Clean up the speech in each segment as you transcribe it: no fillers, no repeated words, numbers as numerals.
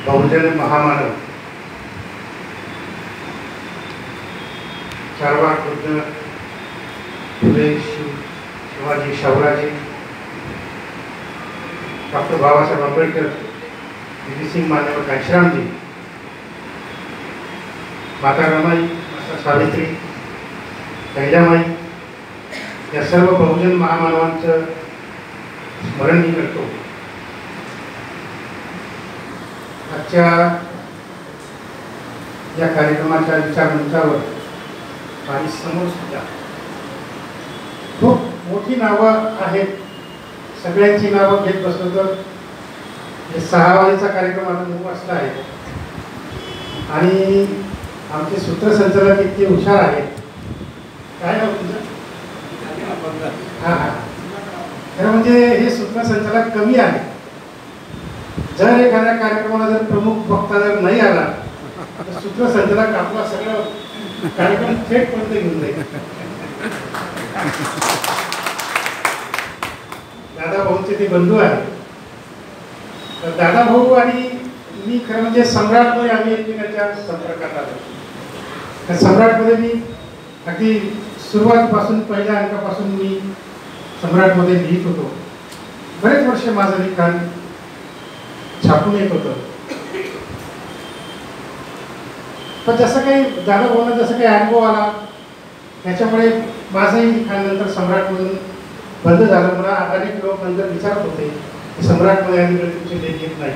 बहुजन महामानव Charvak Buddha Phule Shivaji Shahuraje doctor Babasaheb Ambedkar V Singh मान्यवर कांशीरामजी माता रमाई माता सावित्री कैलामाई या सर्व बहुजन महामानवांचं स्मरण मी करतो. आजच्या या कार्यक्रमाच्या विचारमंचावर आणि समोर सुद्धा खूप मोठी नावं आहेत. सगळ्यांची नावं घेत बसलो तर हे 6 वाजेचा कार्यक्रम आता 9 वाजता आहे आणि आमचे सूत्रसंचालक इतके हुशार आहेत. काय नाव तुमचं? हां हां. खरं म्हणजे हे सूत्रसंचालक कमी आहे. जर एखाद्या कार्यक्रमाला जर प्रमुख वक्ता जर नाही आला तर सूत्रसंचालक आपला सगळं कार्यक्रम थेट पर्यंत घेऊन जाईल. दादा भाऊचे ते बंधू आहेत. तर दादा भाऊ आणि मी खरं म्हणजे सम्राटमध्ये आम्ही एकमेकांच्या संपर्कात आलो. त्या सम्राटमध्ये मी अगदी सुरुवातीपासून पहिल्या अंकापासून मी सम्राटमध्ये लिहित होतो. बरेच वर्ष माझं लिखाण छापून येत होतं. पण जसं काही दादा भाऊंना जसं काही अनुभव आला त्याच्यामुळे माझंही लिखाण नंतर सम्राटमधून बंद झालं. मला अनेक लोक नंतर विचारत होते की सम्राटमध्ये अलीकडे तुमचे लेख येत नाही.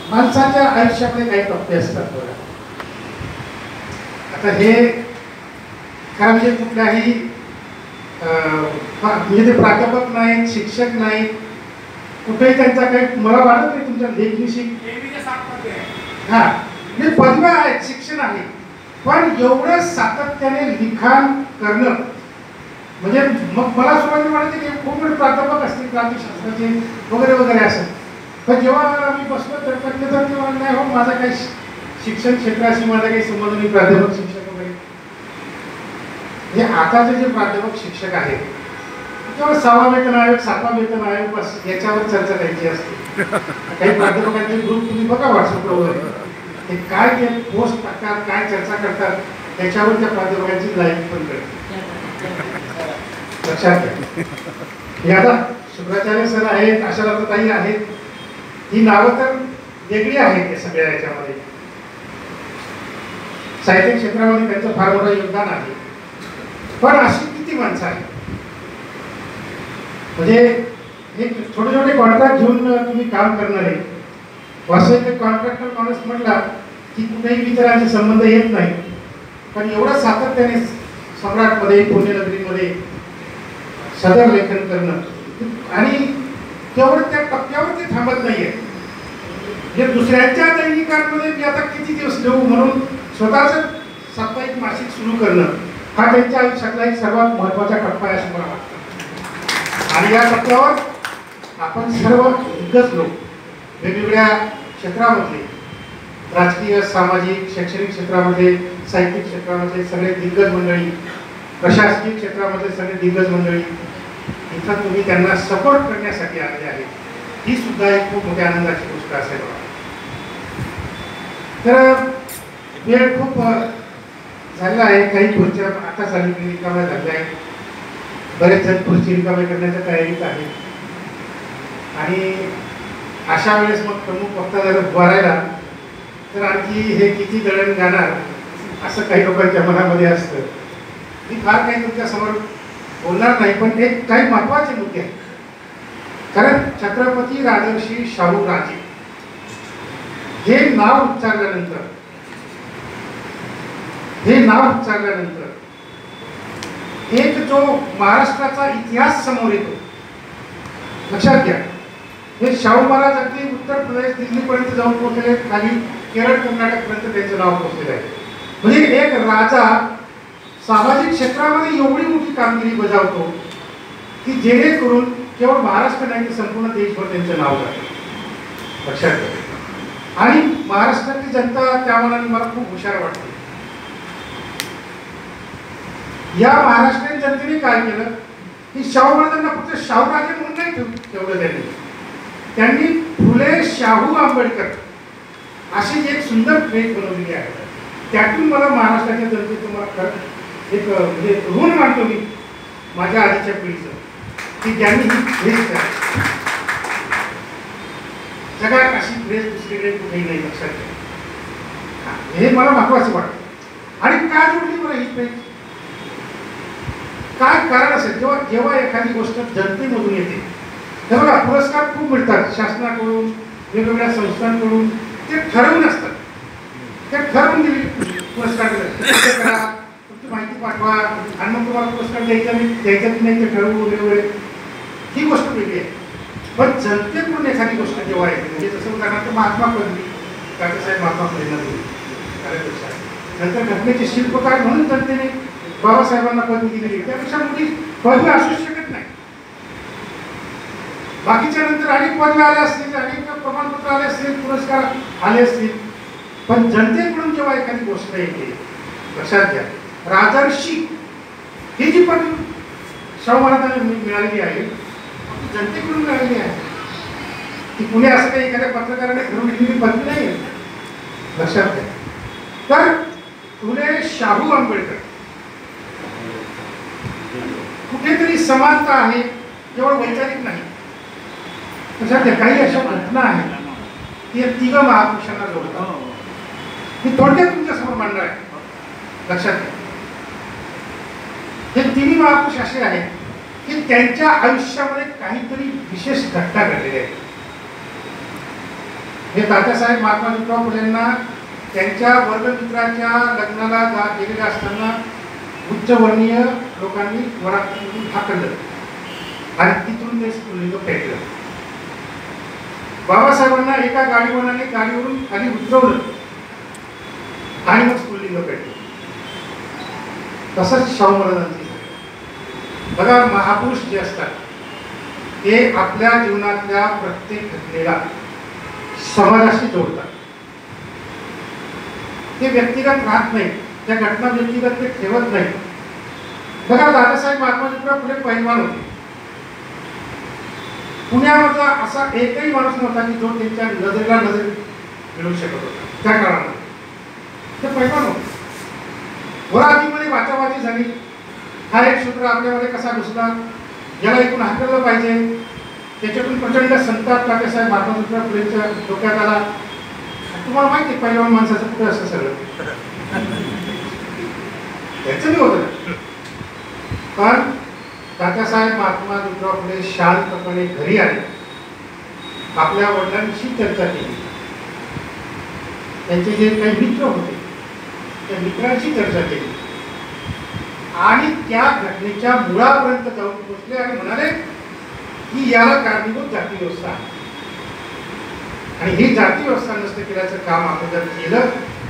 माणसाच्या आयुष्यामध्ये काही टप्पे असतात बघा. आता हे खरं म्हणजे कुठल्याही म्हणजे ते प्राध्यापक नाहीत, शिक्षक नाहीत, कुठेही त्यांचा काही मला वाटत नाही तुमच्या लेखनिशी हा म्हणजे पदव्या आहेत, शिक्षण आहे. पण एवढं सातत्याने लिखाण करणं म्हणजे मग मला सुरुवातीला वाटतं की खूप मोठे प्राध्यापक असतील क्रांतिशास्त्राचे वगैरे वगैरे असं. पण जेव्हा मी बसलो तर तेव्हा नाही हो माझा काही शिक्षण क्षेत्राशी माझा काही संबंध नाही. प्राध्यापक शिक्षक वगैरे म्हणजे आताचे जे प्राध्यापक शिक्षक आहेत तेव्हा 6वा वेतन आयोग 7वा वेतन आयोग बस याच्यावर चर्चा करायची असते. काही प्राध्यापकांचे ग्रुप तुम्ही बघा व्हॉट्सअपवर वगैरे ते काय ते पोस्ट टाकतात, काय चर्चा करतात त्याच्यावर त्या प्राध्यापकांची लाईव्ह पण करते. लक्षात घ्या. हे आता शुक्राचार्य सर आहेत, आशालताताई आहेत, ही नावं तर वेगळी आहेत या सगळ्या याच्यामध्ये. साहित्य क्षेत्रामध्ये त्यांचं फार मोठं योगदान आहे. पण अशी किती माणसं आहेत म्हणजे हे छोटे छोटे कॉन्ट्रॅक्ट घेऊन तुम्ही काम करणारे. वास्तविक कॉन्ट्रॅक्टर माणूस म्हटला की कुठेही इतरांचे संबंध येत नाही. पण एवढं सातत्याने सम्राटमध्ये पुण्यनगरीमध्ये सदर लेखन करणं आणि तेवढं त्या टप्प्यावर ते थांबत नाहीये. म्हणजे दुसऱ्यांच्या दैनिकांमध्ये मी आता किती दिवस लिहू म्हणून स्वतःच साप्ताहिक मासिक सुरू करणं हा त्यांच्या आयुष्यातला एक सर्वात महत्त्वाचा टप्पा आहे असं मला वाटतं. आणि या टप्प्यावर आपण सर्व दिग्गज लोक वेगवेगळ्या क्षेत्रामधले राजकीय, सामाजिक, शैक्षणिक क्षेत्रामध्ये, साहित्यिक क्षेत्रामध्ये सगळे दिग्गज मंडळी, प्रशासकीय क्षेत्रामध्ये सगळे दिग्गज मंडळी इथं तुम्ही त्यांना सपोर्ट करण्यासाठी आलेले आहेत. ही सुद्धा एक खूप मोठ्या आनंदाची गोष्ट असेल. तर वेळ खूप झालेला आहे. काही खुर्च्या आता झाली रिकाम्या झालेल्या आहेत. बरेच जण खुर्ची रिकाम्या करण्याच्या तयारीत आहेत. आणि अशा वेळेस मग प्रमुख वक्ता जर उभा राहिला तर आणखी हे किती दळण जाणार असं काही लोकांच्या मनामध्ये असतं. मी फार काही तुमच्या समोर बोलणार नाही पण एक काही महत्त्वाचे मुद्दे आहेत. कारण छत्रपती राजर्षी शाहू राजे हे नाव उच्चारल्यानंतर एक जो महाराष्ट्राचा इतिहास समोर येतो. लक्षात घ्या हे शाहू महाराज अगदी उत्तर प्रदेश दिल्लीपर्यंत जाऊन पोहोचलेले, खाली केरळ कर्नाटकपर्यंत त्यांचं नाव पोहोचलेलं आहे. म्हणजे एक राजा सामाजिक क्षेत्रामध्ये एवढी मोठी कामगिरी बजावतो की जेणेकरून केवळ महाराष्ट्र नाही तर संपूर्ण देशभर त्यांचं नाव जातं. लक्षात घ्या. आणि महाराष्ट्रातली जनता त्या मनाने मला खूप हुशार वाटते. या महाराष्ट्रीयन जनतेने काय केलं की शाहू महाराजांना फक्त शाहू राजे म्हणून नाही ठेवलं त्यांनी. त्यांनी फुले शाहू आंबेडकर अशी एक सुंदर फ्रेज बनवलेली आहे. त्यातून मला महाराष्ट्राच्या जनतेचं मला खरं एक म्हणजे ऋण मानतो मी माझ्या आधीच्या पिढीचं, की ज्यांनी ही फ्रेज केली. जगात अशी फ्रेज दुसरीकडे कुठेही नाही, लक्षात घ्या. हे मला महत्वाचं वाटतं. आणि काय जोडली बरं ही फ्रेज? काय कारण असेल? जेव्हा एखादी गोष्ट जनतेमधून येते, तर बघा पुरस्कार खूप मिळतात शासनाकडून, वेगवेगळ्या संस्थांकडून. ते ठरवून असतात, ते ठरवून दिले पुरस्कार करा, तुमची माहिती पाठवा आणि मग तुम्हाला पुरस्कार द्यायचा की नाही ते ठरवून वेगवेगळे. ही गोष्ट वेगळी आहे. पण जनतेकडून एखादी गोष्ट जेव्हा येते, म्हणजे जसं उदाहरणार्थ महात्मा फुले, काकासाहेब महात्मा फुलेंना दिली, नंतर घटनेचे शिल्पकार म्हणून जनतेने बाबासाहेबांना पदवी दिली. त्यापेक्षा मोठी पदवी असू शकत नाही. बाकीच्या नंतर अनेक पदवी आल्या असतील, अनेक प्रमाणपत्र आले असतील, पुरस्कार आले असतील, पण जनतेकडून जेव्हा एखादी गोष्ट येते, लक्षात घ्या, राजर्षी ही जी पदवी शाहू महाराजांना मिळालेली आहे, जनतेकडून मिळालेली आहे. ती पुणे असं काही एखाद्या पत्रकाराने ठरवून दिलेली पदवी नाही आहे, लक्षात घ्या. तर फुले शाहू आंबेडकर कुठेतरी समानता आहे, केवळ वैचारिक नाही. लक्षात घ्या, काही अशा घटना आहेत की या तिघ महापुरुषांना जोडतात. मी थोडक्यात तुमच्या समोर मांडणार आहे, लक्षात घ्या. हे तिन्ही महापुरुष असे आहेत की त्यांच्या आयुष्यामध्ये काहीतरी विशेष घटना घडलेली आहे. हे तात्यासाहेब महात्मा ज्योतिराव फुलेंना त्यांच्या वर्गमित्राच्या लग्नाला गेलेले असताना उच्चवर्णीय लोकांनी वरातीतून हाकललं आणि तिथून ते स्फुल्लिंग पेटलं. बाबासाहेबांना एका गाडीवरून खाली उतरवलं आणि मग स्फुल्लिंग पेटलं. तसंच शाहू महाराजांची. बघा, महापुरुष जे असतात ते आपल्या जीवनातल्या प्रत्येक घटनेला समाजाशी जोडतात. ते व्यक्तिगत राहत नाही, त्या घटना व्यक्तिगत ते ठेवत नाही. बघा, दादासाहेब महात्मा ज्योतिराव फुले पैलवान होते. पुण्यामधला असा एकही माणूस नव्हता की जो त्यांच्या नजरेला नजर मिळवू शकत होता त्या काळामध्ये. ते पैलवान होते. वरातीमध्ये वाचावाची झाली, हा एक सूत्र आपल्यामध्ये कसा घुसला, याला ऐकून हाकललं पाहिजे. त्याच्यातून प्रचंड संताप तात्यासाहेब महात्मा ज्योतिराव फुलेंच्या डोक्यात आला. तुम्हाला माहिती आहे पैलवान माणसाचं कुठे असं सगळं त्याचं नाही होतं. पण तात्यासाहेब महात्मा ज्योतिराव फुले शांतपणे घरी आले, आपल्या वडिलांशी चर्चा केली, त्यांचे जे काही मित्र होते त्या मित्रांशी चर्चा केली आणि त्या घटनेच्या मुळापर्यंत जाऊन पोहोचले आणि म्हणाले की याला कारणीभूत जाती व्यवस्था आहे आणि ही जाती व्यवस्था नष्ट केल्याचं काम आपण जर केलं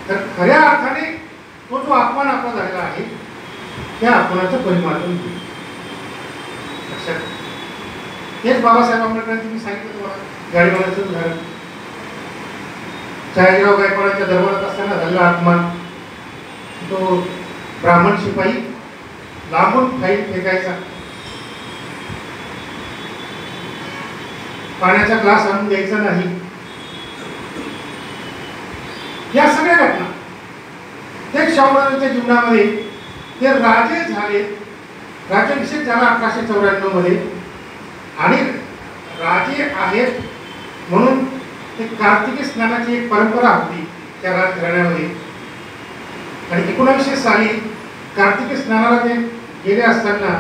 तर खऱ्या अर्थाने तो जो अपमान आपला झालेला आहे त्या अपमानाचं परिमार्जन होईल. हेच बाबासाहेब आंबेडकरांनी मी सांगितलं तुम्हाला, गाडीवाल्याचं उदाहरण. शहाजीराव गायकवाडांच्या दरबारात असताना झालेला अपमान. तो ब्राह्मण शिपाई लांबून फाईल फेकायचा, पाण्याचा ग्लास आणून द्यायचा नाही. या सगळ्या घटना ते शाहू महाराजांच्या जीवनामध्ये ते राजे झाले. राज्याभिषेक झाला 1894 मध्ये आणि राजे आहेत म्हणून ते कार्तिकी स्नानाची एक परंपरा होती त्या राजघराण्यामध्ये. आणि 1900 साली कार्तिकी स्नानाला ते गेले असताना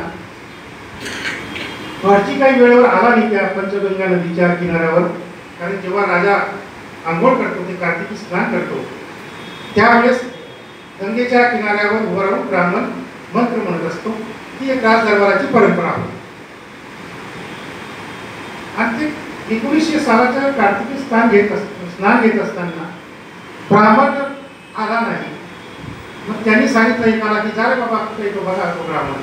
फारची काही वेळेवर आला नाही त्या पंचगंगा नदीच्या किनाऱ्यावर. कारण जेव्हा राजा आंघोळ करतो, ते कार्तिकी स्नान करतो, त्यावेळेस गंगेच्या किनाऱ्यावर उभा राहून ब्राह्मण मंत्र म्हणत असतो. ही एक राजदरबाराची परंपरा होती. आणि ते 1900 सालाच्या कार्तिकी स्नान घेत असताना ब्राह्मण आला नाही. मग त्यांनी सांगितलं एकाला की जा रे बाबा, कुठे येतो बघा तो ब्राह्मण.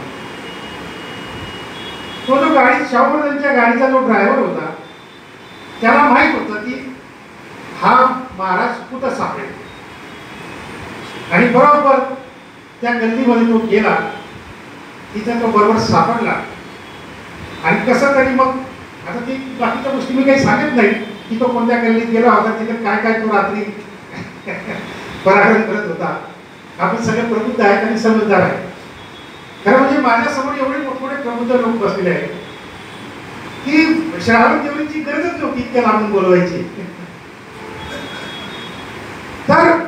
तो जो शाहू महाराजांच्या गाडीचा जो ड्रायव्हर होता त्याला माहित होतं की हा महाराज कुठं सापडेल आणि बरोबर त्या गल्लीमध्ये तो गेला. तिथे तो बरोबर सापडला आणि कसं तरी मग आता ती बाकीच्या गोष्टी मी काही सांगत नाही की तो कोणत्या गल्लीत गेला होता, तिथे काय काय तो रात्री पराक्रम करत होता. आपण सगळे प्रबुद्ध आहेत आणि समजदार आहेत. खरं म्हणजे माझ्यासमोर एवढे मोठमोठे प्रबुद्ध लोक बसलेले आहेत की श्रावण देवळीची गरजच नव्हती इतक्या लांबून बोलवायची. तर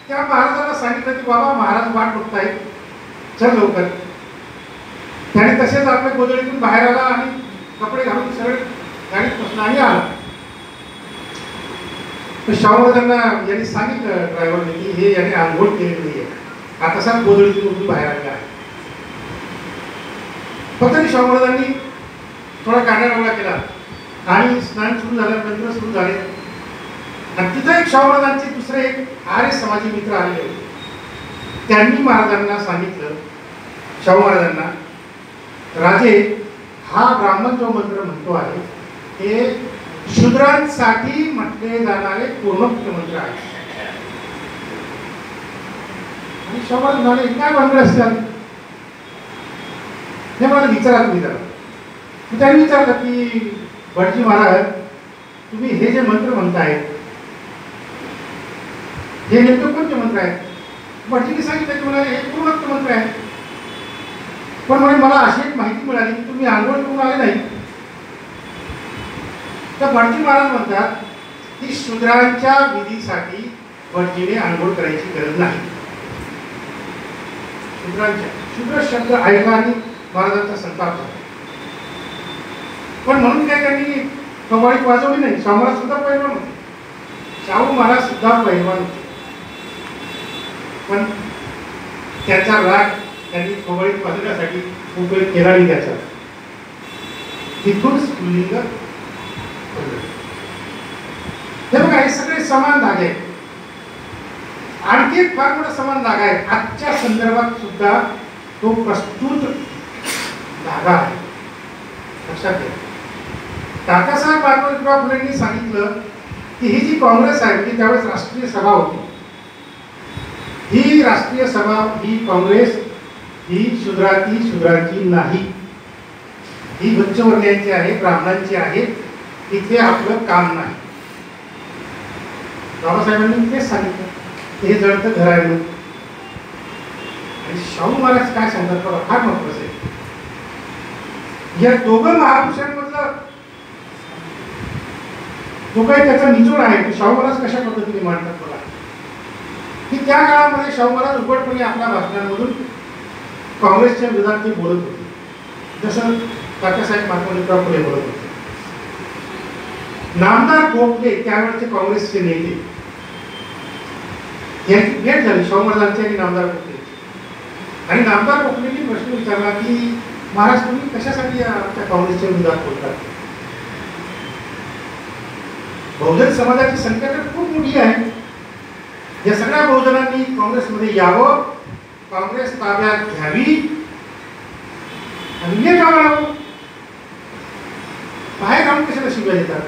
त्या महाराजांना सांगितलं की बाबा महाराज वाट बघतायत, चल लवकर. त्याने तसेच आपल्या गोदडीतून बाहेर आला आणि कपडे घालून सरळ गाडीत बसला आणि आला. तर शाहू महाराजांना यांनी सांगितलं ड्रायव्हरने की हे याने आंघोळ केलेली आहे, हा तसाच गोदडीतून उठून बाहेर आलेला आहे. फक्त शाहू महाराजांनी थोडा कानाडोळा केला आणि स्नान सुरू झालं, मंत्र सुरू झाले. आणि तिथं एक शाहू महाराजांचे दुसरे एक आर्य समाजी मित्र आले होते. त्यांनी महाराजांना सांगितलं, शाहू महाराजांना, राजे हा ब्राह्मण जो मंत्र म्हणतो आहे ते शूद्रांसाठी म्हटले जाणारे पूर्णोक्त मंत्र आहे. आणि शाहू महाराज म्हणाले काय मंत्र असतात हे मला विचारा तुम्ही जरा. त्यांनी विचारलं की भटजी महाराज तुम्ही हे जे मंत्र म्हणताय हे नेमकं कोणते मंत्र आहेत? भटजींनी सांगितलं की मला हे पूर्णोक्त मंत्र आहे. पण म्हणे मला अशी एक माहिती मिळाली की तुम्ही आंघोळ करून आले नाही. तर भटजी महाराज म्हणतात की शूद्रांच्या विधीसाठी भटजीने आंघोळ करायची गरज नाही. शूद्रांच्या शूद्र शब्द ऐकला आणि महाराजांचा संताप झाला. पण म्हणून काय त्यांनी कवाळी वाजवली नाही. शाहू महाराज सुद्धा पैलवान होते, शाहू महाराज सुद्धा पैलवान होते. पण त्याचा राग त्यांनी कवाळीत वाजवण्यासाठी उपयोग केला नाही त्याचा. तिथून स्फुल्लिंग. हे बघा हे सगळे समान धागे आहेत. आणखी एक फार मोठा समान धागा आहे आजच्या संदर्भात सुद्धा, तो प्रस्तुत धागा आहे. लक्षात घ्या. काकासाहेब बाळगोपाळ फुलेंनी सांगितलं की ही जी काँग्रेस आहे की त्यावेळेस राष्ट्रीय सभा होती, ही राष्ट्रीय सभा ही काँग्रेस ही शूद्रांची नाही, ही उच्चवर्णीयांची आहे, ब्राह्मणांची आहे. इथे आपलं काम नाही. बाबासाहेबांनी तेच सांगितलं, हे जळतं घर आहे. आणि शाहू महाराज काय सांगतात बघा, फार महत्वाचं आहे. या दोघं महापुरुषांमधलं जो काही त्याचा निचोड आहे तो शाहू महाराज कशा पद्धतीने मांडतात बघा. की त्या काळामध्ये शाहू महाराज उघडपणे आपल्या भाषणांमधून काँग्रेसच्या विरोधात ते बोलत होते, जसं काकासाहेब बाळगोपाळ फुले बोलत होते. नामदार गोखले त्यावेळेचे काँग्रेसचे नेते यांची भेट झाली शाहू महाराजांची आणि नामदार गोखलेची. आणि नामदार गोखलेंनी प्रश्न विचारला की महाराज तुम्ही कशासाठी आमच्या काँग्रेसच्या विरोधात बोलतात? बहुजन समाजाची संख्या तर खूप मोठी आहे. या सगळ्या बहुजनांनी काँग्रेसमध्ये यावं, काँग्रेस ताब्यात घ्यावी आणि राहावं. बाहेर राहून कशाला शिव्या देतात?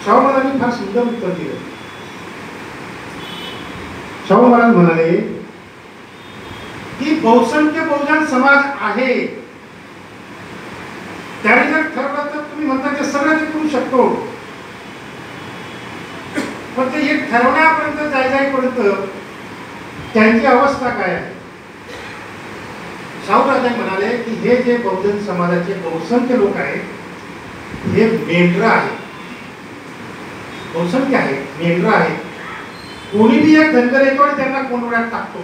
शाहू महाराजांनी फार सुंदर उत्तर दिलं. शाहू महाराज म्हणाले की बहुसंख्य बहुजन समाज आहे, त्याने जर ठरवलं तर तुम्ही म्हणता ते सगळं ते करू शकतो. पण ते एक ठरवण्यापर्यंत जायपर्यंत त्यांची अवस्था काय आहे? शाहू राजे म्हणाले की हे जे बहुजन समाजाचे बहुसंख्य लोक आहेत हे मेंढर आहेत, बहुसंख्य आहे, मेंढर आहे. कोणी बी एक धनगर येतो आणि त्यांना कोंडवड्यात टाकतो.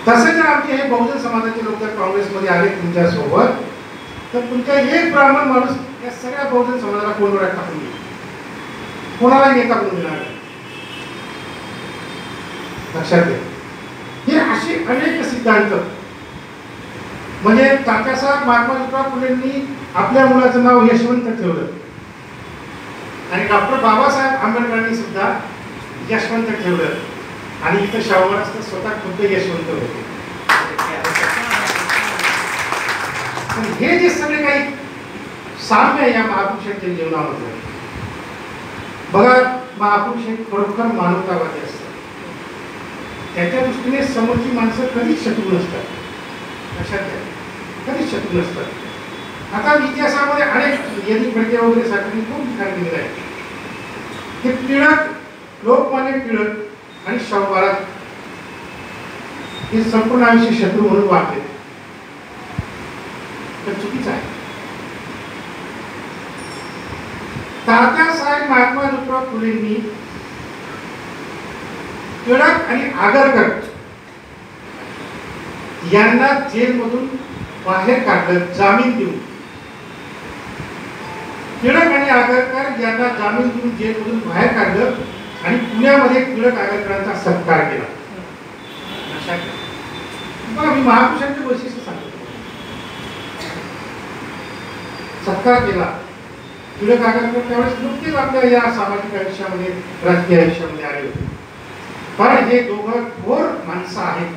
तसे जर आमचे हे बहुजन समाजाचे लोक जर काँग्रेसमध्ये आले तुमच्या सोबत, तर तुमच्या एक ब्राह्मण माणूस या सगळ्या बहुजन समाजाला कोंडवड्यात टाकून देईल, कोणाला नेता करून देणार. लक्षात घ्या. हे असे अनेक सिद्धांत म्हणजे तात्यासाहेब बाळगोपाळ फुलेंनी आपल्या मुलाचं नाव यशवंत ठेवलं आणि डॉक्टर बाबासाहेब आंबेडकरांनी सुद्धा यशवंत ठेवलं. आणि इथं शाहू महाराज स्वतः खुद्द यशवंत होते. हे जे सगळे काही साम्य आहे या महापुरुषांच्या जीवनामध्ये बघा, महापुरुष हे खरोखर मानवतावादी असतात. त्याच्या दृष्टीने समोरची माणसं कधीच शत्रू नसतात. लक्षात घ्या, कधीच शत्रू नसतात. आता इतिहासामध्ये अनेक यदी फडके वगैरे सारखे खूप ठिकाणी दिलेले आहेत. हे टिळक, लोकमान्य टिळक आणि शाहू महाराज हे संपूर्ण आयुष्य शत्रू म्हणून वागले, तर चुकीचं आहे. तात्यासाहेब महात्मा ज्योतिराव फुलेंनी टिळक आणि आगरकर यांना जेलमधून बाहेर काढलं जामीन देऊन. टिळक आणि आगरकर यांना जामीन देऊन जेलमधून बाहेर काढलं आणि पुण्यामध्ये टिळक आगरकरांचा सत्कार केला. मी महापुरुषांचे वैशिष्ट्य सांगतो. सत्कार केला. टिळक आगरकर त्यावेळेस नुकतेच आपल्या या सामाजिक आयुष्यामध्ये, राजकीय आयुष्यामध्ये आले होते. कारण हे दोघं थोर माणसं आहेत,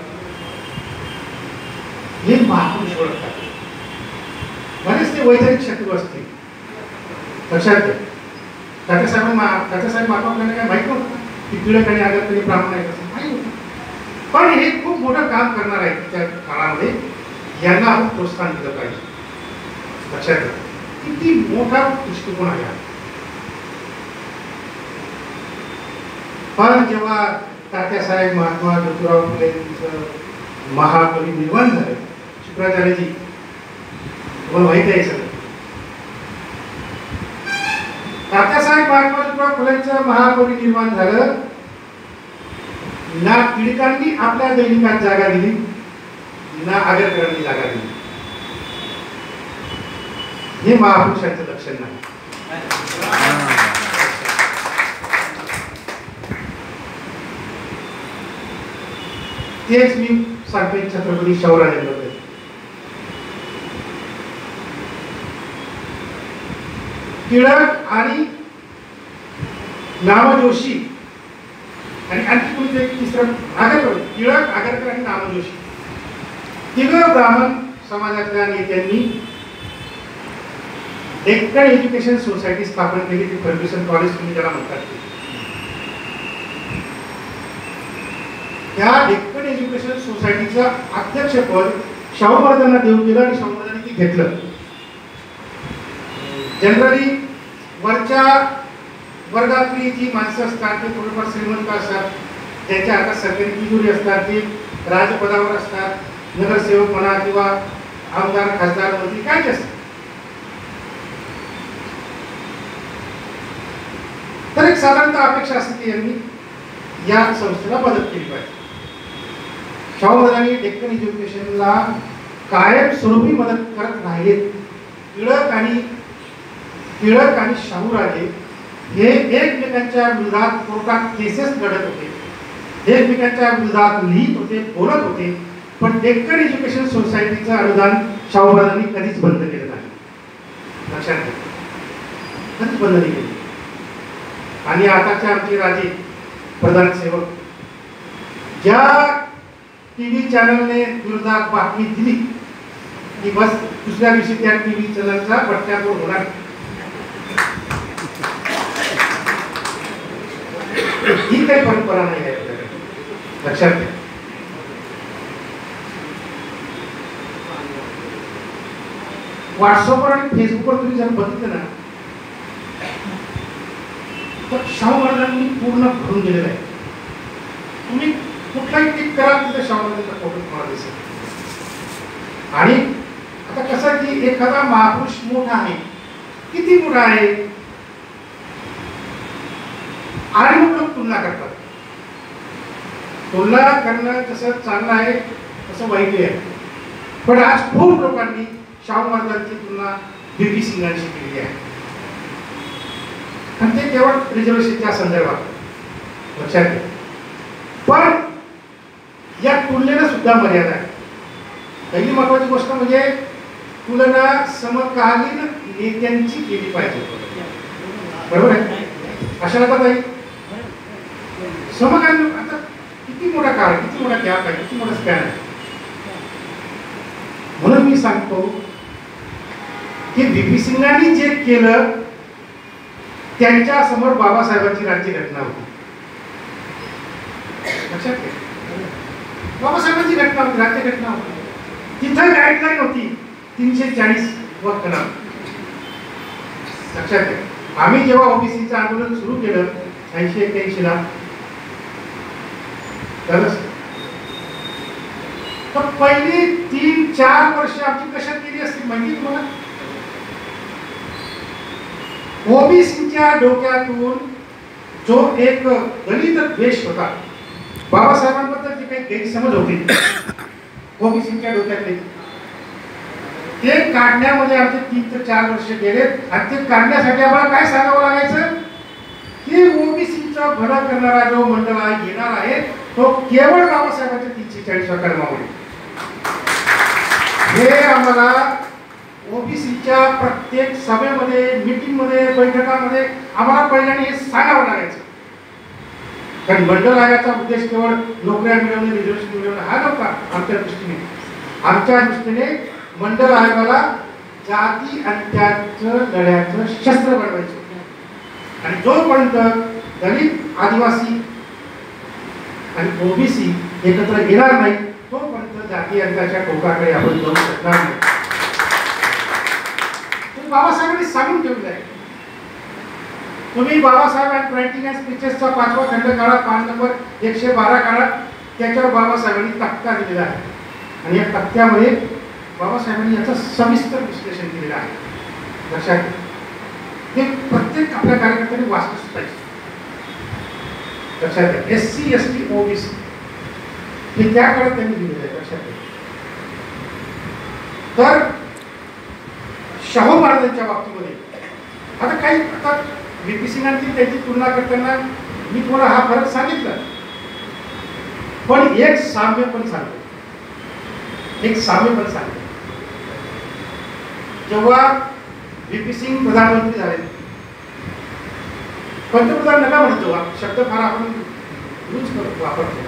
हे महापुरुष ओळखतात. बरेच ते वैचारिक शत्रू असतील, लक्षात घ्या. तात्यासाहेब महात्मा फुलेंना काय माहित नव्हतं की टिळक आणि आगरकर ब्राह्मण आहेत असं माहित होतं. पण हे खूप मोठं काम करणार आहे त्या काळामध्ये, यांना आपण प्रोत्साहन दिलं पाहिजे. लक्षात घ्या किती मोठा दृष्टिकोन आहे. पण जेव्हा तात्यासाहेब महात्मा ज्योतिराव फुलेंचं महापरिनिर्वाण झालं, शुक्राचार्यजी तुम्हाला माहिती आहे सगळं. तात्यासाहेब महात्मा ज्योतिराव फुलेंचं महापरिनिर्वाण झालं, ना टिळकांनी आपल्या दैनिकात जागा दिली, ना आगरकरांनी जागा दिली. हे महापुरुषांचं लक्षण नाही. तेच मी सांगतो छत्रपती शाहूराजांबद्दल. टिळक आणि नामजोशी आणि आणखी कोणीतरी तिसरं आगरकर, टिळक, आगरकर आणि नामजोशी तिघं ब्राह्मण समाजातल्या नेत्यांनी डेक्कन एज्युकेशन सोसायटी स्थापन केली. ती फर्ग्युसन कॉलेज तुम्ही त्याला म्हणतात. त्या डेक्कन एज्युकेशन सोसायटीचं अध्यक्षपद शाहू महाराजांना देऊन दिलं आणि शाहू महाराजांनी ते घेतलं. जनरली वरच्या वर्गातली जी माणसं असतात ते थोडेफार श्रीमंत असतात, ज्यांच्या हातात सरकारी तिजोरी असतात, ते राजपदावर असतात, नगरसेवक म्हणा किंवा आमदार, खासदार, मंत्री काय असतात. तर एक साधारणतः अपेक्षा असते की यांनी या संस्थेला मदत केली पाहिजे. शाहू महाराजांनी डेक्कन एज्युकेशनला कायमस्वरूपी मदत करत राहिले. टिळक आणि शाहूराजे हे एकमेकांच्या विरोधात कोर्टात केसेस लढत होते, एकमेकांच्या विरोधात लिहित होते, बोलत होते. पण डेक्कन एज्युकेशन सोसायटीचं अनुदान शाहू महाराजांनी कधीच बंद केलं नाही. लक्षात घ्या, कधीच बंद नाही केलं. आणि आताचे आमचे राजे प्रधान सेवक ज्या टीव्ही चॅनलने विरोधात बातमी दिली की बस दुसऱ्या दिवशी त्या टीव्ही चॅनलचा बट्ट्याबोळ होणार. ही काही परंपरा नाही आहे आपल्याकडे, लक्षात घ्या. व्हॉट्सअपवर आणि फेसबुकवर तुम्ही जर बघितलं ना तर शाहू महाराजांनी पूर्ण भरून दिलेलं आहे. तुम्ही कुठलाही क्लिक करा तिथे शाहू महाराजांचा फोटो तुम्हाला दिसेल. आणि आता कसं की एखादा महापुरुष मोठा आहे, किती मोठा आहे, आणि मग लोक तुलना करतात. तुलना करणं जसं चांगलं आहे तसं वाईट आहे. पण आज खूप लोकांनी शाहू महाराजांची तुलना बीपी सिंगांशी केली आहे, आणि ते केवळ रिझर्वेशनच्या संदर्भात, लक्षात घ्या. पण या तुलनेला सुद्धा मर्यादा आहे. पहिली महत्वाची गोष्ट म्हणजे तुलना समकालीन नेत्यांची केली पाहिजे, बरोबर आहे. अशा ताई समकालीन, आता किती मोठा काळ, किती मोठा गॅप आहे, किती मोठा स्पॅन आहे. म्हणून मी सांगतो की बीपी सिंगांनी जे केलं त्यांच्या समोर बाबासाहेबांची राज्यघटना होती. लक्षात घ्या, बाबासाहेबांची घटना होती, राज्यघटना होती. तिथं गाईडलाईन होती 340 वक्कना लक्षात घ्या. आम्ही जेव्हा ओबीसीचं आंदोलन सुरू केलं 80-81 ला तर पहिली 3-4 वर्ष आमची कशात गेली असतील माहिती तुम्हाला? ओबीसीच्या डोक्यातून जो एक दलित द्वेष होता, बाबासाहेबांबद्दल जे काही गैरसमज होते ओबीसीच्या डोक्यातले, ते काढण्यामध्ये आमचे 3 ते 4 वर्ष गेले. आणि ते काढण्यासाठी आम्हाला काय सांगावं लागायचं की ओबीसीचा भला करणारा जो मंडळ येणार आहे तो केवळ बाबासाहेबांच्या 340व्या कलमामुळे. हे आम्हाला ओबीसीच्या प्रत्येक सभेमध्ये, मीटिंगमध्ये, बैठकामध्ये आम्हाला पहिल्याने हे सांगावं लागायचं. कारण मंडळ आयोगाचा उद्देश केवळ नोकऱ्या मिळवणे, रिझर्वेशन मिळवणे हा नव्हता आमच्या दृष्टीने. आमच्या दृष्टीने मंडळ आयोगाला जाती आणि त्याचं लढ्याचं शस्त्र बनवायचं. आणि जोपर्यंत दलित, आदिवासी आणि ओबीसी एकत्र येणार नाही तोपर्यंत जाती अंताच्या टोकाकडे आपण जाऊ शकणार नाही. बाबासाहेबांनी सांगून ठेवलं आहे. तुम्ही बाबासाहेब अँड रायटिंग अँड स्पीचेसचा 5वा खंड काढा, पान नंबर 112 काढा, त्याच्यावर बाबासाहेबांनी तक्ता दिलेला आहे. आणि या तक्त्यामध्ये बाबासाहेबांनी याचं सविस्तर विश्लेषण केलेलं आहे. लक्षात घ्या, हे प्रत्येक आपल्या कार्यकर्त्यांनी वाचलंच पाहिजे. लक्षात घ्या, SC ST OBC हे त्या काळात त्यांनी दिलेलं आहे. लक्षात घ्या. तर शाहू महाराजांच्या बाबतीमध्ये आता काही VP सिंगांची त्याची तुलना करताना मी थोडा हा फरक सांगितला, पण एक साम्य पण सांगतो. जेव्हा VP सिंग प्रधानमंत्री झाले, पंतप्रधान नका म्हणतो, शब्द फार आपण यूज करतो, वापरतो.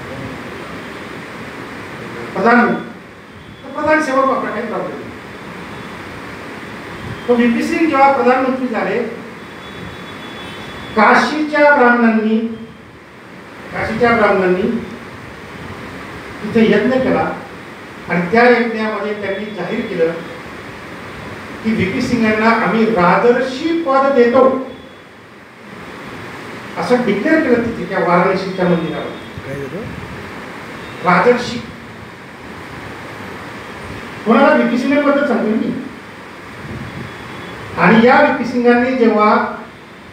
प्रधान सेवक वापरा, काही प्रॉब्लेम नाही. तो VP सिंग जेव्हा प्रधानमंत्री झाले, काशीच्या ब्राह्मणांनी तिथे यज्ञ केला. आणि त्या यज्ञामध्ये त्यांनी जाहीर केलं की VP सिंगांना आम्ही राजर्षी पद देतो, असं डिक्लेअर केलं तिथे त्या वाराणसीच्या मंदिरावर. राजर्षी कोणाला? VP सिंगांबद्दल सांगतो मी. आणि या VP सिंगांनी जेव्हा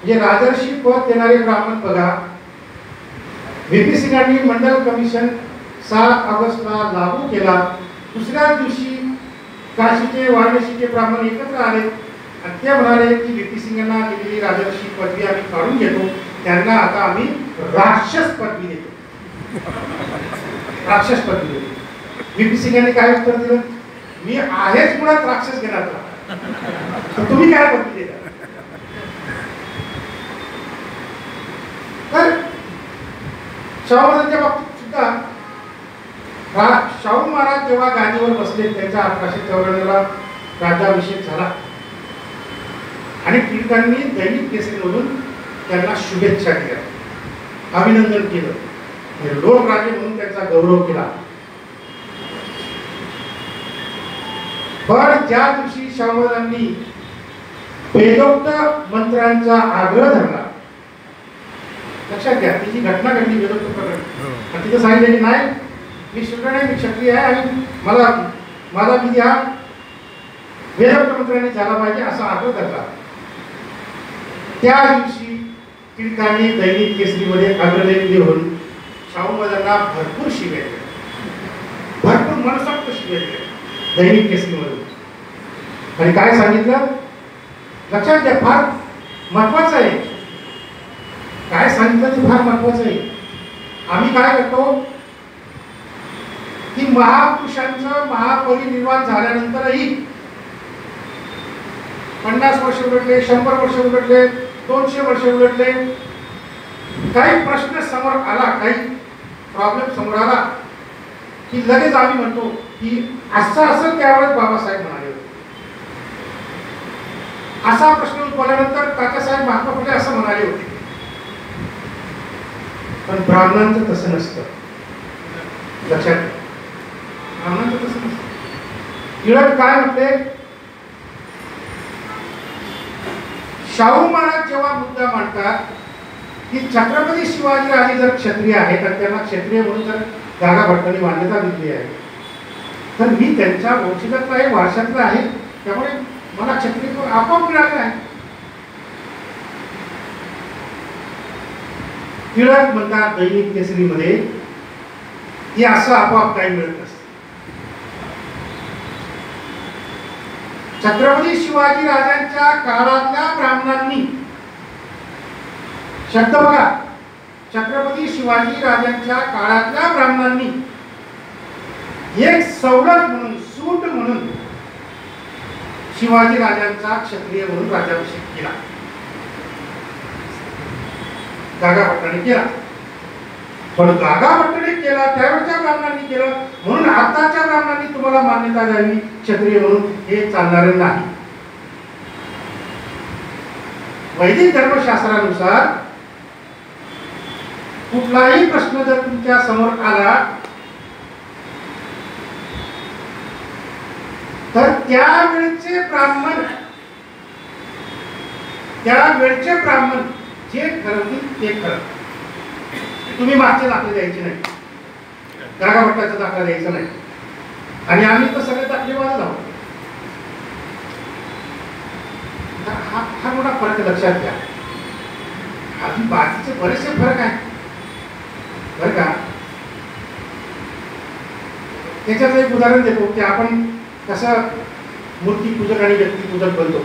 जे राजर्षी पद देणारे ब्राह्मण बघा, VP सिंगांनी मंडल कमिशन 7 ऑगस्टला लागू केला. दुसऱ्या दिवशी काशीचे, वाराणसीचे ब्राह्मण एकत्र आले आणि ते म्हणाले की VP सिंगांना दिलेली राजर्षी पदवी आम्ही काढून घेतो, त्यांना आता आम्ही राक्षस पदवी देतो. राक्षस पदवी देतो. VP सिंगांनी काय उत्तर दिलं? मी आहेच मुळात राक्षस घेणार, तुम्ही काय पदवी देता? तर शाहू महाराजांच्या बाबतीत सुद्धा शाहू महाराज जेव्हा गादीवर बसले, त्यांचा 1894ला राज्याभिषेक झाला आणि टिळकांनी दैनिक केसरीमधून त्यांना शुभेच्छा दिल्या, अभिनंदन केलं, लोकराजे म्हणून त्यांचा गौरव केला. पण ज्या दिवशी शाहू महाराजांनी वेदोक्त मंत्रांचा आग्रह धरला, लक्षात घ्या, ती जी घटना घडली वेदोक्त प्रकरण, तिथं सांगितलं की नाही, मी शूद्र नाही, मी क्षत्रिय आहे आणि माझा विधी हा वेदोक्त मंत्रांनी झाला पाहिजे असा आग्रह धरला. त्या दिवशी टिळकांनी दैनिक केसरीमध्ये अग्रलेख लिहून शाहू महाराजांना भरपूर शिव्या दिल्या, भरपूर मनसोक्त शिव्या दिल्या दैनिक केसरीमधून. आणि काय सांगितलं? लक्षात घ्या, फार महत्वाचं आहे. काय सांगितलं ते फार महत्वाचं आहे. आम्ही काय करतो की महापुरुषांचं महापरिनिर्वाण झाल्यानंतरही 50 वर्ष उलटले, 100 वर्ष उलटले, 200 वर्ष उलटले, काही प्रश्न समोर आला, काही प्रॉब्लेम समोर आला की लगेच आम्ही म्हणतो की असं त्यावेळेस बाबासाहेब म्हणाले होते, असा प्रश्न उद्भवल्यानंतर तात्यासाहेब महात्मा फुले असं म्हणाले होते. पण ब्राह्मणांचं तसं नसतं. लक्षात घ्या, ब्राह्मणांचं तसं नसतं. टिळक काय म्हटले शाहू महाराज जेव्हा मुद्दा मांडतात की छत्रपती शिवाजीराजे जर क्षत्रिय आहेत तर त्यांना क्षत्रिय म्हणून जर गागा भट्टांनी मान्यता दिली आहे, तर मी त्यांच्या वंशजातला आहे, वारशातला आहे, त्यामुळे मला क्षत्रिय आपोआप मिळाले आहे. टिळक म्हणतात दैनिक केसरीमध्ये की असं आपोआप काही मिळत नसतं. छत्रपती शिवाजी राजांच्या काळातल्या ब्राह्मणांनी, शब्द बघा, छत्रपती शिवाजी राजांच्या काळातल्या ब्राह्मणांनी एक सवलत म्हणून, सूट म्हणून शिवाजी राजांचा क्षत्रिय म्हणून राज्याभिषेक केला, गागा भट्टाने केला. पण गागा भट्टाने केला, त्यावेळच्या ब्राह्मणांनी केलं, म्हणून आताच्या ब्राह्मणांनी तुम्हाला मान्यता द्यावी क्षत्रिय म्हणून, हे चालणारे नाही. वैदिक धर्मशास्त्रानुसार कुठलाही प्रश्न जर तुमच्या समोर आला तर त्यावेळचे ब्राह्मण जे ठरवतील ते खरं. तुम्ही मागचे दाखले द्यायचे नाही, गागा भट्टाचा दाखला द्यायचा नाही, आणि आम्ही तर सगळे दाखले वाजत आहोत. हा मोठा फरक लक्षात घ्या. अजून बाकीचे बरेचसे फरक आहेत बरं का. त्याच्यात एक उदाहरण देतो की आपण कसं मूर्तीपूजक आणि व्यक्तिपूजक बनतो.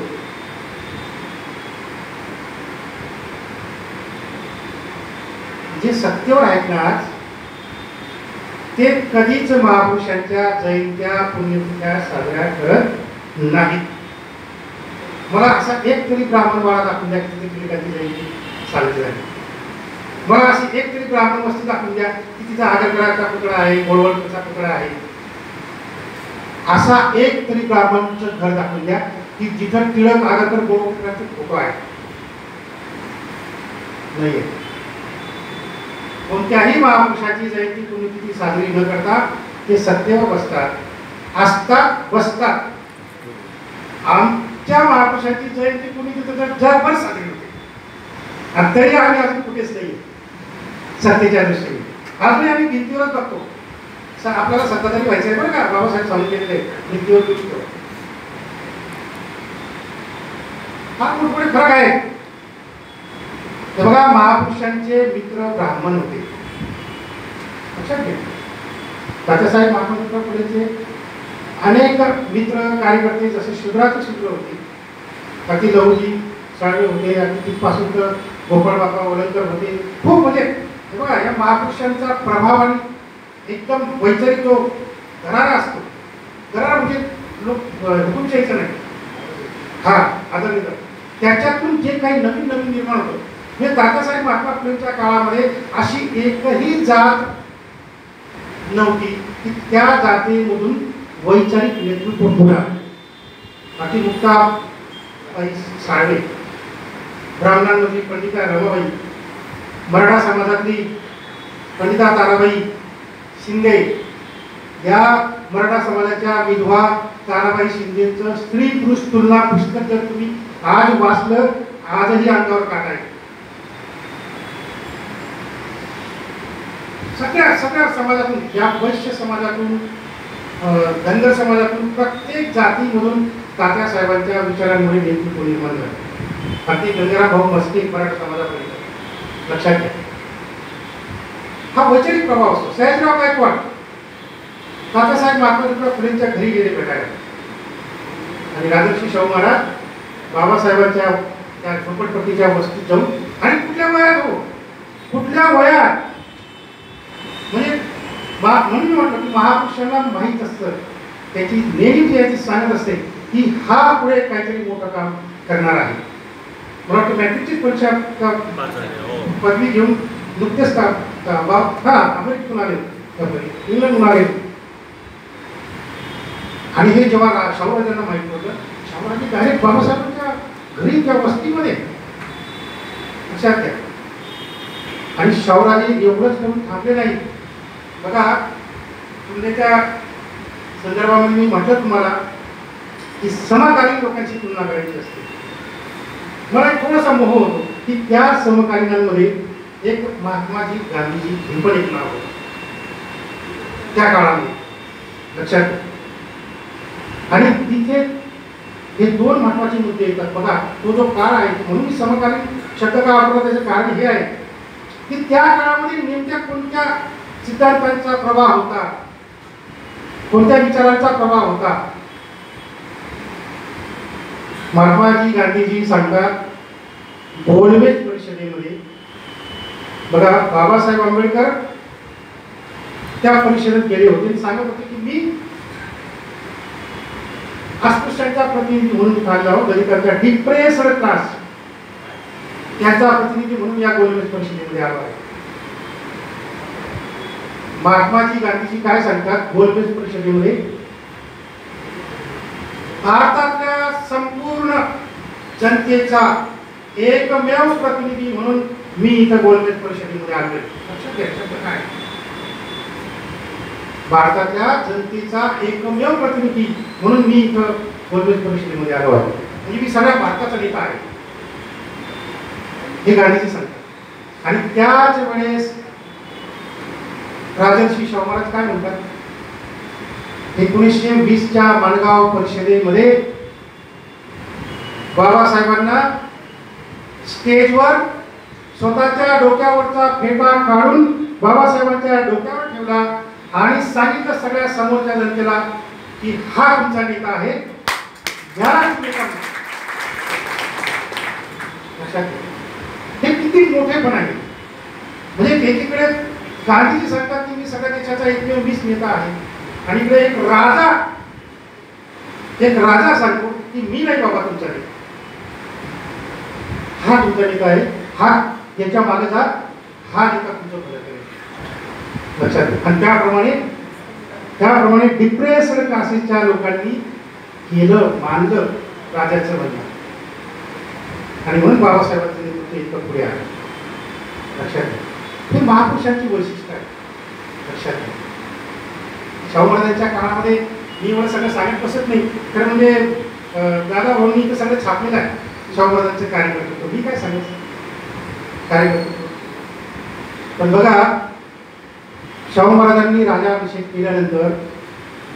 जे सत्तेवर आहेत ना आज, ते कधीच महापुरुषांच्या जयंत्या पुण्यतिथ्या साजऱ्या करत नाहीत. मला असा एक तरी ब्राह्मण बाळा दाखवून द्या की तिथे कधी जयंती साजरी झाली. मला अशी एक तरी ब्राह्मण वस्ती दाखवून द्या की तिचा आगरकराचा पुतळा आहे, गोळवलकरचा पुतळा आहे. असा एक तरी ब्राह्मणचं घर दाखवून द्या की जिथं टिळक, आगरकर, गोळवलकरांचे फोटो आहे. नाही. कोणत्याही महापुरुषाची जयंती पुण्यतिथी साजरी न करता ते सत्तेवर बसतात, असतात, बसतात. आमच्या महापुरुषाची जयंती पुण्यतिथी तर जगभर साजरी होते, आणि तरी आम्ही अजून कुठेच नाही सत्तेच्या दृष्टीने. अजून आम्ही भिंतीवरच बघतो. आपल्याला सत्ताधारी व्हायचं आहे बरं का, बाबासाहेब सांगून गेलेले भिंतीवर दिसतो. हा कुठे फरक आहे. ते बघा, महापुरुषांचे मित्र ब्राह्मण होते, लक्षात घ्या. तात्यासाहेब महाराज फुलेंचे अनेक मित्र कार्यकर्ते जसे शूद्राचे शूद्र होते, अति लवजी साळवे होते, आणि तिथपासून तर गोपाळ बाबा वलंकर होते. खूप म्हणजे हे बघा, या महापुरुषांचा प्रभाव आणि एकदम वैचारिक जो दरारा असतो, दरारा म्हणजे लोक हुकुमशाहीचं नाही, हा आदरणीय, त्याच्यातून जे काही नवीन नवीन निर्माण होतं. म्हणजे तात्यासाहेब महात्मा फुलेंच्या काळामध्ये अशी एकही जात नव्हती की त्या जातीमधून वैचारिक नेतृत्व पुरा. अतिमुक्ता साळवे, ब्राह्मणांमधली पंडिता रमाबाई, मराठा समाजातली पंडिता ताराबाई शिंदे, या मराठा समाजाच्या विधवा ताराबाई शिंदेचं स्त्री पुरुष तुलना पुस्तक जर तुम्ही आज वाचलं, आजही अंगावर काटा आहे. सगळ्या समाजातून, या वैश्य समाजातून, धनगर समाजातून, प्रत्येक जातीमधून तात्यासाहेबांच्या विचारांमुळे नेतृत्व निर्माण झालं. अगदी गंगाराम भाऊ मस्के मराठा समाजापर्यंत, लक्षात घ्या. हा वैचारिक प्रभाव असतो. सयाजीराव गायकवाड तात्यासाहेब महात्मा फुलेंच्या घरी गेले भेटायला, आणि राजर्षी शाहू महाराज बाबासाहेबांच्या त्या झोपडपट्टीच्या वस्तीत जाऊन, आणि कुठल्या वयात हो, कुठल्या वयात, म्हणजे म्हणून म्हटलं की महापुरुषांना माहीत असतं, त्याची नेहमी याची सांगत असते की हा पुढे काहीतरी मोठं काम करणार आहे. मला वाटतं मॅट्रिकची परीक्षा पदवी घेऊन नुकतेच अमेरिकेतून आले, इंग्लंडहून आले, आणि हे जेव्हा शाहूराजांना माहीत पडलं, शाहूराजांनी डायरेक्ट बाबासाहेबांच्या घरी त्या वस्तीमध्ये, लक्षात घ्या. आणि शाहूराजे एवढंच करून थांबले नाही. बघा, तुलनेच्या संदर्भामध्ये मी म्हटलं तुम्हाला की समकालीन लोकांची तुलना करायची असते. मला एक थोडासा मोह होतो की त्या समकालीनांमध्ये एक महात्माजी गांधीजी हे पण एक नाव होतं त्या काळामध्ये, लक्षात. आणि तिथे हे दोन महत्वाचे मुद्दे येतात बघा. तो जो काळ आहे, म्हणून मी समकालीन शब्द का वापरला त्याचं कारण हे आहे की त्या काळामध्ये नेमक्या कोणत्या सिद्धांतांचा प्रभाव होता, कोणत्या विचारांचा प्रभाव होता. महात्माजी गांधीजी सांगतात गोलमेज परिषदेमध्ये बघा, बाबासाहेब आंबेडकर त्या परिषदेत गेले होते, सांगत होते की मी अस्पृश्यांचा प्रतिनिधी म्हणून आलो आहोत, दलितांचा डिप्रेस्ड क्लास त्याचा प्रतिनिधी म्हणून या गोलमेज परिषदेमध्ये आलो आहे. महात्माजी गांधीजी काय सांगतात गोलमेज परिषदेमध्ये, भारतातल्या संपूर्ण जनतेचा एकमेव प्रतिनिधी म्हणून मी इथं गोलमेज परिषदेमध्ये आलोय. लक्षात घ्या शब्द काय, भारतातल्या जनतेचा एकमेव प्रतिनिधी म्हणून मी इथं गोलमेज परिषदेमध्ये आलो आहे, म्हणजे मी सगळ्या भारताचा नेता आहे, हे गांधीजी सांगतात. आणि त्याच वेळेस राजर्षी शाहू महाराज काय म्हणतात, 1920च्या माणगाव परिषदेमध्ये बाबासाहेबांना स्टेजवर स्वतःच्या डोक्यावरचा फेटा काढून बाबासाहेबांच्या डोक्यावर ठेवला आणि सांगितलं सगळ्या समोरच्या जनतेला की हा तुमचा नेता आहे, याला नेता. हे किती मोठेपण आहे. म्हणजे एकीकडे गांधीजी सांगतात की मी सगळ्या देशाचा एकमेव मीच नेता आहे, आणि इकडे एक राजा सांगतो की मी नाही बाबा तुमचा नेता, हा तुमचा नेता आहे, हा याच्या मागे जा, हा नेता तुमचं भलं करेल. लक्षात. आणि त्याप्रमाणे डिप्रेस्ड क्लासेसच्या लोकांनी केलं, मानलं राजाचं म्हणणं, आणि म्हणून बाबासाहेबांचं नेतृत्व इतकं पुढे आहे. लक्षात. हे महापुरुषांची वैशिष्ट्य आहे. लक्षात घ्या. शाहू महाराजांच्या काळामध्ये मी एवढं सगळं सांगत बसत नाही, तर म्हणजे दादा भाऊंनी इथं सगळं छापलेलं आहे शाहू महाराजांचं कार्यकर्तृत्व, मी काय सांगायचं कार्यकर्तृत्व. पण बघा, शाहू महाराजांनी राजाभिषेक केल्यानंतर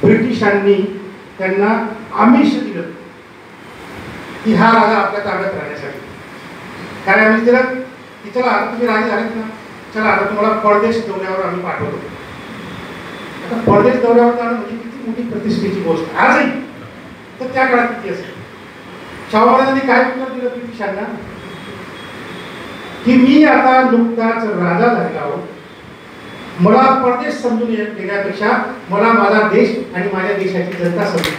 ब्रिटिशांनी त्यांना आमिष दिलं की हा राजा आपल्या ताब्यात राहण्यासाठी. काय आमिष दिलं की चला आता तुम्ही राजे झालेत ना, चला आता तुम्हाला परदेश दौऱ्यावर आम्ही पाठवतो. आता परदेश दौऱ्यावर जाणं म्हणजे किती मोठी प्रतिष्ठेची गोष्ट आजही, तर त्या काळात किती असेल. शाहू महाराजांनी काय उत्तर दिलं ब्रिटिशांना की मी आता नुकताच राजा झालेला आहोत, मला परदेश समजून घेण्यापेक्षा मला माझा देश आणि माझ्या देशाची जनता समजून